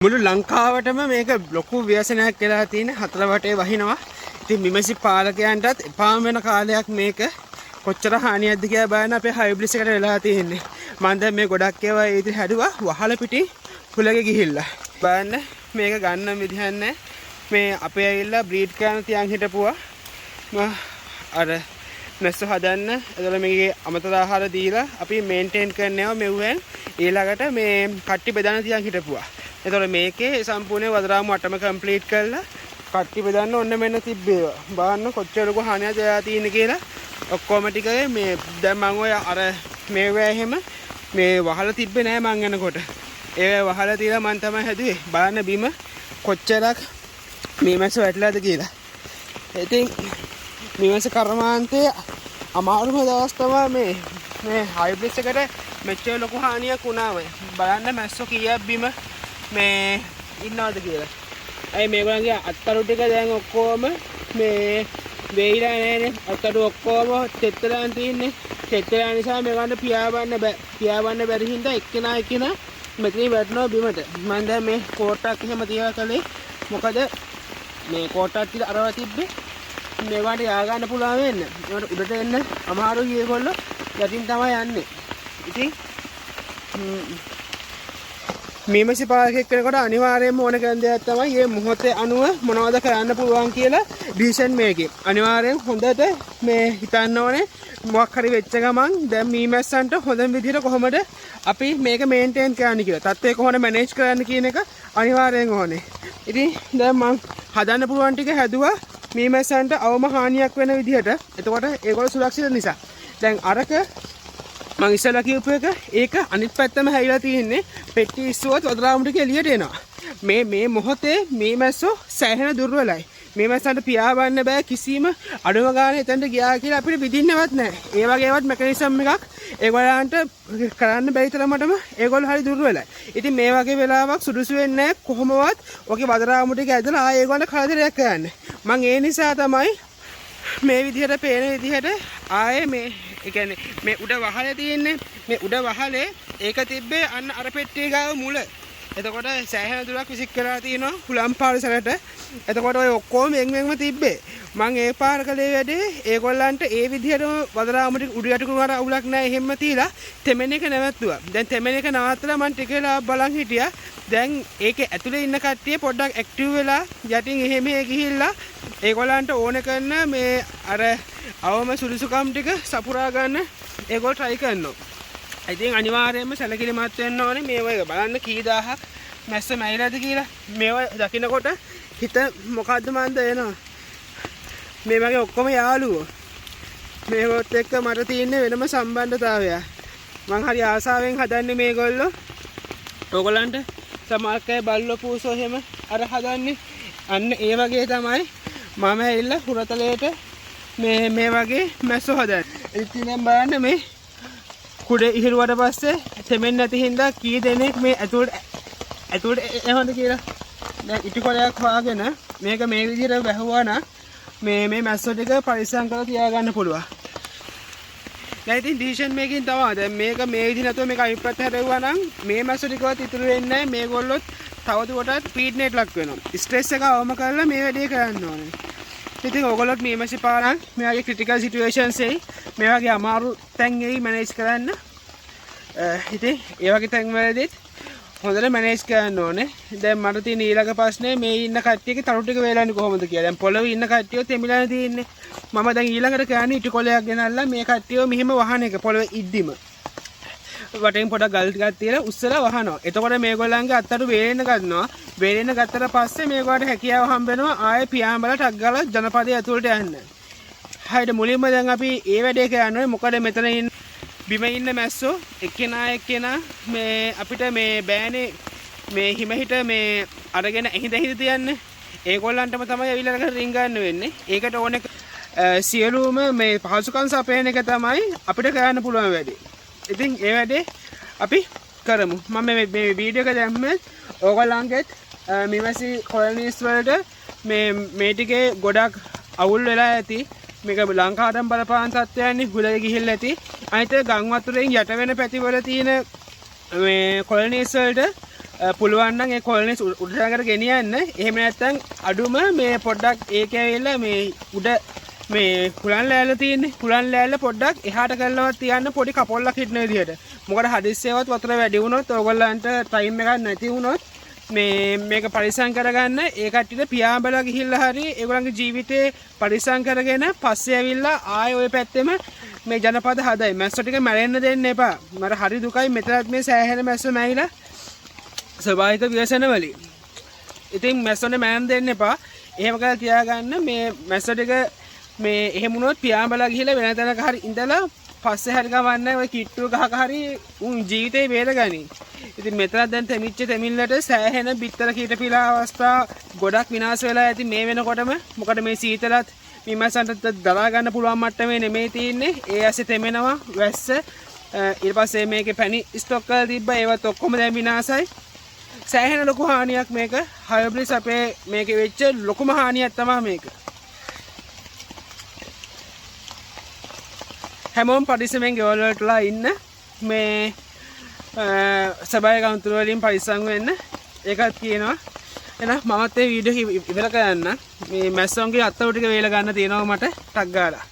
මුළු ලංකාවටම මේක ලොකු ව්‍යසනයක් කියලා තියෙන හතර වටේ වහිනවා. ඉතින් විමසි පාලකයන්ටත් එපාම වෙන කාලයක් මේක කොච්චර හානියක්ද කියලා බලන්න අපේ හයිබ්‍රිඩ්ස් එකට වෙලා තියෙන්නේ. මම දැන් මේ ගොඩක් ඒවා ඒ ඉතින් හැදුවා වහල පිටින් කුලගේ ගිහිල්ලා. බලන්න මේක ගන්න විදිහක් නැහැ. මේ අපේ ඇවිල්ලා බ්‍රීඩ් කරන තියන් හිටපුවා. අර නැස්ස හදන්න. එතකොට මේකේ අමතර ආහාර දීලා අපි මේන්ටේන් කරනවා මෙව්වෙන් ඊළඟට මේ කට්ටි බෙදන්න තියන් හිටපුවා. එතකොට මේකේ සම්පූර්ණ වදරාමු අටම කම්ප්ලීට් කරලා කට්ටි බෙදන්න ඔන්න මෙන්න තිබ්බේවා. බලන්න කොච්චර ලොකු හානියක් වෙලා තියෙන්නේ කියලා. ඔක්කොම ටික මේ දැන් මම ඔය අර මේවා එහෙම මේ වහලා තිබ්බේ නෑ මං යනකොට. ඒ වහලා තියලා මං තමයි හැදුවේ. බලන්න බිම කොච්චරක් මීමැස්ස වැටලාද කියලා. ඉතින් මීමැස්ස කර්මාන්තයේ අමාරුම දවස් තමයි මේ හයිබ්‍රිඩ්ස් එකට මෙච්චර ලොකු හානියක් වුණාම. බලන්න මැස්සෝ කීයක් බිම මේ ඉන්නවද කියලා. අය මේගොල්ලන්ගේ අත්තරු ටික දැන් ඔක්කොම මේ වෙයිලා නෑනේ. අත්තරු ඔක්කොම තෙත්තලාන් තින්නේ. තෙත්තලා නිසා මේගොල්ලන්ට පියාඹන්න බැරි හින්දා එක්කෙනා මෙතනින් වැටෙනවා බිමට. මම දැන් මේ කෝට්ටක් එහෙම තියලා කලේ. මොකද මේ කෝට්ටක් තියලා අරව තිබ්බේ මේගොල්ලන්ට යා ගන්න පුළුවන් වෙන්න. ඒකට උඩට එන්න අමාරුයි ඒගොල්ලෝ. යටින් තමයි යන්නේ. ඉතින් මීමැසි පාලකෙක් වෙනකොට අනිවාර්යයෙන්ම ඕන කරන දෙයක් තමයි මේ මොහොතේ අනුව මොනවද කරන්න පුළුවන් කියලා ඩිසිෂන් මේකේ. අනිවාර්යෙන් හොඳට මේ හිතන්න ඕනේ මොකක් හරි වෙච්ච ගමන් දැන් මීමැස්සන්ට හොඳම විදිහට කොහොමද අපි මේක මේන්ටේන් කරන්න කියලා. තත්ත්වය කොහොමද මැනේජ් කරන්න කියන එක අනිවාර්යෙන් ඕනේ. ඉතින් දැන් මම හදන්න පුළුවන් ටික හැදුවා මීමැස්සන්ට අවම හානියක් වෙන විදිහට. එතකොට ඒගොල්ලෝ සුරක්ෂිත නිසා. දැන් අරක මං ඉස්සෙල්ලා කියපු එක ඒක අනිත් පැත්තම හැයිලා තියෙන්නේ. පෙට්ටි ඉස්සුවත් වදරාමු ටික එළියට එනවා. මේ මොහොතේ මීමැස්සෝ සෑහෙන දුර්වලයි. මීමැස්සන්ට පියාඹන්න බෑ කිසිම අඩුම ගානේ එතනට ගියා කියලා අපිට විදින්නවත් නැහැ. ඒ වගේවත් මෙකනිසම් එකක් ඒගොල්ලන්ට කරන්න බැරි තරමටම ඒගොල්ලෝ හරි දුර්වලයි. ඉතින් මේ වගේ වෙලාවක් සුදුසු වෙන්නේ නැහැ කොහොමවත් ඔකේ වදරාමු ටික ඇදලා ආයෙ ඒගොල්ලන්ට කරදරයක් කරන්න. මං ඒ නිසා තමයි මේ විදිහට පේන විදිහට ආයේ ඒ කියන්නේ මේ උඩ වහලේ තියෙන්නේ. මේ උඩ වහලේ ඒක තිබ්බේ අන්න අර පෙට්ටිය ගාව මුල. එතකොට සෑහෙන දුරක් විසික් කරලා තියෙනවා හුලම් පාරසලට. එතකොට ඔය ඔක්කොම එන්වෙන්ම තිබ්බේ. මං ඒ පාර කලේ වැඩේ ඒගොල්ලන්ට ඒ විදිහටම වදරාමු ටික උඩ යට කුමාර අවුලක් නැහැ එහෙම තියලා තෙමෙන එක නැවැත්තුවා. දැන් තෙමෙන එක නවත්තලා මං ටික වෙලා බලන් හිටියා. දැන් ඒකේ ඇතුලේ ඉන්න කට්ටිය පොඩ්ඩක් ඇක්ටිව් වෙලා යටින් එහෙම ගිහිල්ලා ඒගොල්ලන්ට ඕන කරන මේ අර අවම සුදුසුකම් ටික සපුරා ගන්න ඒගොල්ලෝ try කරනවා. ඉතින් අනිවාර්යයෙන්ම සැලකිලිමත් වෙන්න ඕනේ මේවා බලන්න කී දහහක් මැස්ස මැරිලාද කියලා. මේවා දකින්නකොට හිත මොකද්ද මන්ද එනවා. මේ වගේ ඔක්කොම යාළුවෝ. මේවත් එක්ක මට තියෙන වෙනම සම්බන්ධතාවයක්. මං හරි ආසාවෙන් හදන්නේ මේගොල්ලෝ. ඕගොල්ලන්ට සමාල්කේ බල්ලෝ පූසෝ එහෙම අර හදන්නේ. අන්න ඒ වගේ තමයි මම ඇවිල්ලා හුරතලේට මේ වගේ මැස්සෝ හදන්නේ. ඉතින් දැන් බලන්න මේ කුඩේ ඉහිරුවට පස්සේ තෙමෙන්නේ නැති හින්දා කී දෙනෙක් මේ ඇතුළට එහොඳ කියලා. දැන් ඉටි කොලයක් වාගෙන මේක මේ විදිහට වැහුවා නම් මේ මැස්සෝ ටික පරිස්සම් කරලා තියාගන්න පුළුවන්. දැන් ඉතින් ඩිසිෂන් මේකින් තමයි. දැන් මේක මේ විදිහ නැතුව මේක අනිත් පැත්ත හැරෙවුවා නම් මේ මැස්සෝ ටිකවත් ඉතුරු වෙන්නේ නැහැ. මේගොල්ලොත් තවදුරටත් ෆීඩ්නේට් ලක් වෙනවා. ස්ට්‍රෙස් එක අවම කරලා මේ වැඩේ කරන්න ඕනේ. ඉතින් ඔයගොල්ලොත් මීමැසි පාරන් මේ වගේ ක්‍රිටිකල් සිටුේෂන්ස් එයි මේ වගේ අමාරු තැන් එයි මැනේජ් කරන්න. ඉතින් ඒ වගේ තැන් වලදීත් හොඳට මැනේජ් කරන්න ඕනේ. දැන් මට තියෙන ඊළඟ ප්‍රශ්නේ මේ ඉන්න කට්ටියගේ තරු ටික වේලන්නේ කොහොමද කියලා. දැන් පොළවේ ඉන්න කට්ටියෝ තෙමිලානේ තියෙන්නේ. මම දැන් ඊළඟට කියන්නේ ඉටි කොලයක් ගෙනල්ලා මේ කට්ටියෝ මෙහෙම වහන එක පොළවේ ඉද්දිම. වටෙන් පොඩක් ගල් ටිකක් තියලා උස්සලා වහනවා. එතකොට මේගොල්ලන්ගේ අත්තට වේලෙන්න ගන්නවා. වේලෙන්න ගත්තට පස්සේ මේගොල්ලන්ට හැකියාව හම්බ වෙනවා ආයේ පියාඹලා ටක් ගාලා ජනපදයේ ඇතුළට යන්න. හරියට මුලින්ම දැන් අපි ඒ වැඩේ කරන්නේ මොකද මෙතන ඉන්න බිම ඉන්න මැස්සෝ එක්කෙනා මේ අපිට මේ බෑනේ මේ හිමහිට මේ අරගෙන ඇහිඳ තියන්නේ. ඒගොල්ලන්ටම තමයි අවිලකට රින් ගන්න වෙන්නේ. ඒකට ඕනේ සියලුම මේ පහසුකම් සපයන එක තමයි අපිට කරන්න පුළුවන් වැඩේ. ඉතින් ඒ වැඩේ අපි කරමු. මම මේ වීඩියෝ එක දැම්මේ ඕගොල්ලන්ගෙත් මීමැසි කොලොනිස් වලට මේ ටිකේ ගොඩක් අවුල් වෙලා ඇති. මේක ලංකාවටම බලපාන තත්ත්වයන්නේ ගුලේ ගිහිල්ලා ඇති. අනිත් ගම් වතුරෙන් යට වෙන පැතිවල තියෙන මේ කොලොනිස් වලට පුළුවන් නම් ඒ කොලනිස් උඩට ගෙනියන්න. එහෙම නැත්නම් අඩුම මේ පොඩ්ඩක් ඒක ඇවිල්ලා මේ උඩ මේ කුලන් ලෑල්ල තියෙන්නේ. කුලන් ලෑල්ල පොඩ්ඩක් එහාට කරලවත් තියන්න පොඩි කපොල්ලක් හිටන විදිහට. මොකද හදිස්සියවත් වතුර වැඩි වුණොත් ඕගොල්ලන්ට ටයිම් එකක් නැති වුණොත් මේක පරිස්සම් කරගන්න. ඒ කට්ටියට පියාඹලා ගිහිල්ලා හරි ඒගොල්ලන්ගේ ජීවිතේ පරිස්සම් කරගෙන පස්සේ ඇවිල්ලා ආයෙ ওই පැත්තෙම මේ ජනපද හදයි. මැස්සෝ ටික මැරෙන්න දෙන්න එපා. මට හරි දුකයි මෙතනත් මේ සෑහෙන මැස්සෝ මැරිලා ස්වභාවික ව්‍යසන වලින්. ඉතින් මැස්සොන්ට මැරෙන්න දෙන්න එපා. එහෙම කරලා තියාගන්න මේ මැස්සෝ ටික මේ එහෙම වුණොත් පියාඹලා ගිහිල්ලා වෙන තැනක හරි ඉඳලා පස්සේ හරි ගවන්නේ ඔය කිට්ටුව ගහක හරි උන් ජීවිතේ බේරගනි. ඉතින් මෙතන දැන් තෙමිච්ච තෙමිල්ලට සෑහෙන බිත්තර කීට පිලා අවස්ථා ගොඩක් විනාශ වෙලා ඇති මේ වෙනකොටම. මොකද මේ සීතලත් මීමැස්සන්ට දරා ගන්න පුළුවන් මට්ටමේ නෙමෙයි තියෙන්නේ. ඒ ඇස්සේ තෙමෙනවා වැස්ස. ඊට පස්සේ මේකේ පැණි ස්ටොක් කරලා තිබ්බා. ඒවත් ඔක්කොම දැන් විනාශයි. සෑහෙන ලොකු හානියක් මේක. හයිබ්‍රිඩ්ස් අපේ මේකේ වෙච්ච ලොකුම හානියක් තමයි මේක. හැමෝම පරිස්සමෙන් ගෙවල් වලටලා ඉන්න. මේ සබාය කවුන්ටර් වලින් පරිස්සම් වෙන්න. ඒකත් කියනවා. එහෙනම් මමත් මේ වීඩියෝ ඉවර කරන්න. මේ මැස්සොන්ගේ අත්අඩු ටික වේල ගන්න තියෙනවා මට ටක් ගාලා.